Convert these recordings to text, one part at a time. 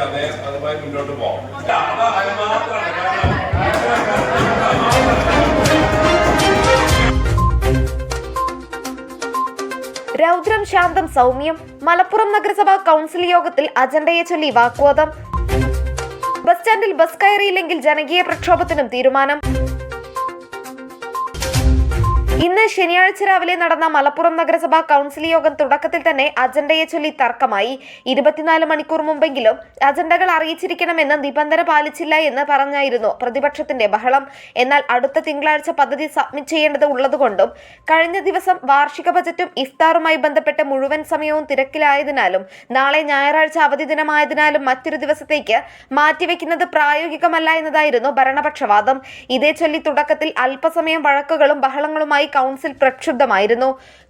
അതുമായി മുന്നോട്ട് പോകാം. രൗദ്രം ശാന്തം സൗമ്യം. മലപ്പുറം നഗരസഭാ കൗൺസിൽ യോഗത്തിൽ അജണ്ടയെ ചൊല്ലി വാഗ്വാദം. ബസ് സ്റ്റാൻഡിൽ ബസ് കയറിയില്ലെങ്കിൽ ജനകീയ പ്രക്ഷോഭത്തിനും തീരുമാനം. ഇന്ന് ശനിയാഴ്ച രാവിലെ നടന്ന മലപ്പുറം നഗരസഭാ കൗൺസിൽ യോഗം തുടക്കത്തിൽ തന്നെ അജണ്ടയെ ചൊല്ലി തർക്കമായി. 24 മണിക്കൂർ മുമ്പെങ്കിലും അജണ്ടകൾ അറിയിച്ചിരിക്കണമെന്ന് നിബന്ധന പാലിച്ചില്ല എന്ന് പറഞ്ഞായിരുന്നു പ്രതിപക്ഷത്തിന്റെ ബഹളം. എന്നാൽ അടുത്ത തിങ്കളാഴ്ച പദ്ധതി സബ്മിറ്റ് ചെയ്യേണ്ടത് ഉള്ളതുകൊണ്ടും കഴിഞ്ഞ ദിവസം വാർഷിക ബജറ്റും ഇഫ്താറുമായി ബന്ധപ്പെട്ട് മുഴുവൻ സമയവും തിരക്കിലായതിനാലും നാളെ ഞായറാഴ്ച അവധി ദിനമായതിനാലും മറ്റൊരു ദിവസത്തേക്ക് മാറ്റിവെക്കുന്നത് പ്രായോഗികമല്ല എന്നതായിരുന്നു ഭരണപക്ഷവാദം. ഇതേ ചൊല്ലി തുടക്കത്തിൽ അല്പസമയം വഴക്കുകളും ബഹളങ്ങളുമായി കൗൺസിൽ പ്രക്ഷുബ്ധമായിരുന്നു.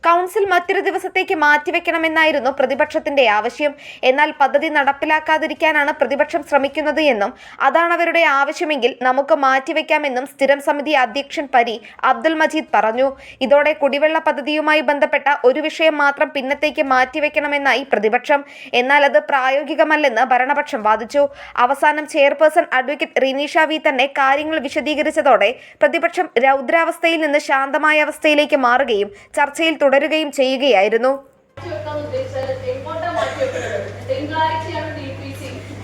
കൗൺസിൽ മറ്റൊരു ദിവസത്തേക്ക് മാറ്റിവെക്കണമെന്നായിരുന്നു പ്രതിപക്ഷത്തിന്റെ ആവശ്യം. എന്നാൽ പദ്ധതി നടപ്പിലാക്കാതിരിക്കാനാണ് പ്രതിപക്ഷം ശ്രമിക്കുന്നത് എന്നും അതാണ് അവരുടെ ആവശ്യമെങ്കിൽ നമുക്ക് മാറ്റിവെക്കാമെന്നും സ്ഥിരം സമിതി അധ്യക്ഷൻ പരി അബ്ദുൽ മജീദ് പറഞ്ഞു. ഇതോടെ കുടിവെള്ള പദ്ധതിയുമായി ബന്ധപ്പെട്ട ഒരു വിഷയം മാത്രം പിന്നത്തേക്ക് മാറ്റിവെക്കണമെന്നായി പ്രതിപക്ഷം. എന്നാൽ അത് പ്രായോഗികമല്ലെന്ന് ഭരണപക്ഷം വാദിച്ചു. അവസാനം ചെയർപേഴ്സൺ അഡ്വക്കേറ്റ് റിനീഷ വി തന്നെ കാര്യങ്ങൾ വിശദീകരിച്ചതോടെ പ്രതിപക്ഷം രൗദ്രാവസ്ഥയിൽ നിന്ന് ശാന്തമായ അവസ്ഥയിലേക്ക് മാറുകയും ചർച്ചയിൽ തുടരുകയും ചെയ്യുകയായിരുന്നു.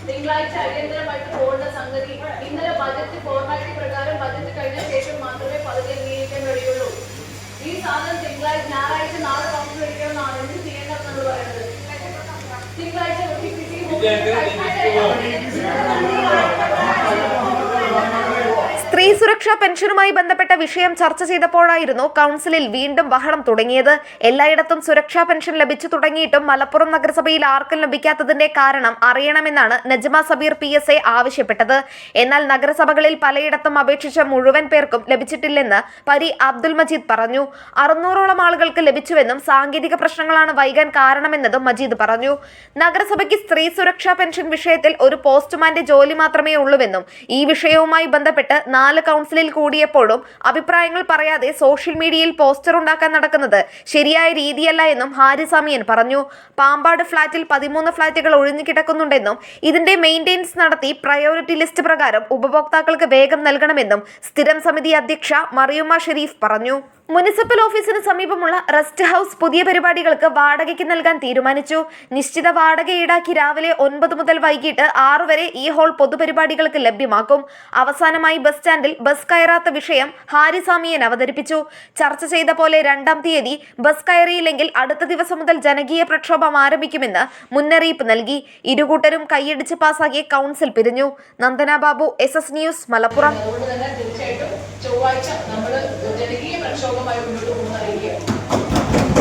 തിങ്കളാഴ്ച അടിയന്തരമായിട്ട് പോകേണ്ട സംഗതി ഇന്നലെ ബജറ്റ് ഫോർമാലിറ്റി പ്രകാരം ബജറ്റ് കഴിഞ്ഞ ശേഷം മാത്രമേ പദ്ധതി അംഗീകരിക്കാൻ കഴിയുള്ളൂ. ഈ സാധനം തിങ്കളാഴ്ച ഞായറാഴ്ച നാളെ കൗൺസിൽ കഴിക്കണമെന്നാണ് എന്ത് ചെയ്യേണ്ടതെന്ന് പറയുന്നത്. തിങ്കളാഴ്ച സ്ത്രീ സുരക്ഷാ പെൻഷനുമായി ബന്ധപ്പെട്ട വിഷയം ചർച്ച ചെയ്തപ്പോഴായിരുന്നു കൗൺസിലിൽ വീണ്ടും ബഹളം തുടങ്ങിയത്. എല്ലായിടത്തും സുരക്ഷാ പെൻഷൻ ലഭിച്ചു തുടങ്ങിയിട്ടും മലപ്പുറം നഗരസഭയിൽ ആർക്കും ലഭിക്കാത്തതിന്റെ കാരണം അറിയണമെന്നാണ് നജ്മ സബീർ PSA ആവശ്യപ്പെട്ടത്. എന്നാൽ നഗരസഭകളിൽ പലയിടത്തും അപേക്ഷിച്ച മുഴുവൻ പേർക്കും ലഭിച്ചിട്ടില്ലെന്ന് പരി അബ്ദുൽ മജീദ് പറഞ്ഞു. 600ഓളം ആളുകൾക്ക് ലഭിച്ചുവെന്നും സാങ്കേതിക പ്രശ്നങ്ങളാണ് വൈകാൻ കാരണമെന്നതും മജീദ് പറഞ്ഞു. നഗരസഭയ്ക്ക് സ്ത്രീ സുരക്ഷാ പെൻഷൻ വിഷയത്തിൽ ഒരു പോസ്റ്റ്മാന്റെ ജോലി മാത്രമേ ഉള്ളൂവെന്നും ഈ വിഷയവുമായി ബന്ധപ്പെട്ട് 4 കൗൺസിലിൽ കൂടിയപ്പോഴും അഭിപ്രായങ്ങൾ പറയാതെ സോഷ്യൽ മീഡിയയിൽ പോസ്റ്റർ ഉണ്ടാക്കാൻ നടക്കുന്നത് ശരിയായ രീതിയല്ല എന്നും ഹാരിസാമിയൻ പറഞ്ഞു. പാമ്പാട് ഫ്ളാറ്റിൽ 13 ഫ്ളാറ്റുകൾ ഒഴിഞ്ഞു കിടക്കുന്നുണ്ടെന്നും ഇതിന്റെ മെയിന്റനൻസ് നടത്തി പ്രയോറിറ്റി ലിസ്റ്റ് പ്രകാരം ഉപഭോക്താക്കൾക്ക് വേഗം നൽകണമെന്നും സ്ഥിരം സമിതി അധ്യക്ഷ മറിയുമ്മ ഷെരീഫ് പറഞ്ഞു. മുനിസിപ്പൽ ഓഫീസിന് സമീപമുള്ള റെസ്റ്റ് ഹൌസ് പുതിയ പരിപാടികൾക്ക് വാടകയ്ക്ക് നൽകാൻ തീരുമാനിച്ചു. നിശ്ചിത വാടക ഈടാക്കി രാവിലെ 9 മുതൽ വൈകിട്ട് 6 വരെ ഈ ഹാൾ പൊതുപരിപാടികൾക്ക് ലഭ്യമാക്കും. അവസാനമായി ബസ് സ്റ്റാൻഡിൽ ബസ് കയറാത്ത വിഷയം ഹാരിസാമിയൻ അവതരിപ്പിച്ചു. ചർച്ച ചെയ്ത പോലെ 2-ാം തീയതി ബസ് കയറിയില്ലെങ്കിൽ അടുത്ത ദിവസം മുതൽ ജനകീയ പ്രക്ഷോഭം ആരംഭിക്കുമെന്ന് മുന്നറിയിപ്പ് നൽകി. ഇരുകൂട്ടരും കൈയടിച്ച് പാസാക്കിയ കൗൺസിൽ പിരിഞ്ഞു. Nandana Babu, SS news, Malappuram. ചൊവ്വാഴ്ച നമ്മൾ ജനകീയ പ്രക്ഷോഭമായി മുന്നോട്ട് പോകുന്നതായിരിക്കും.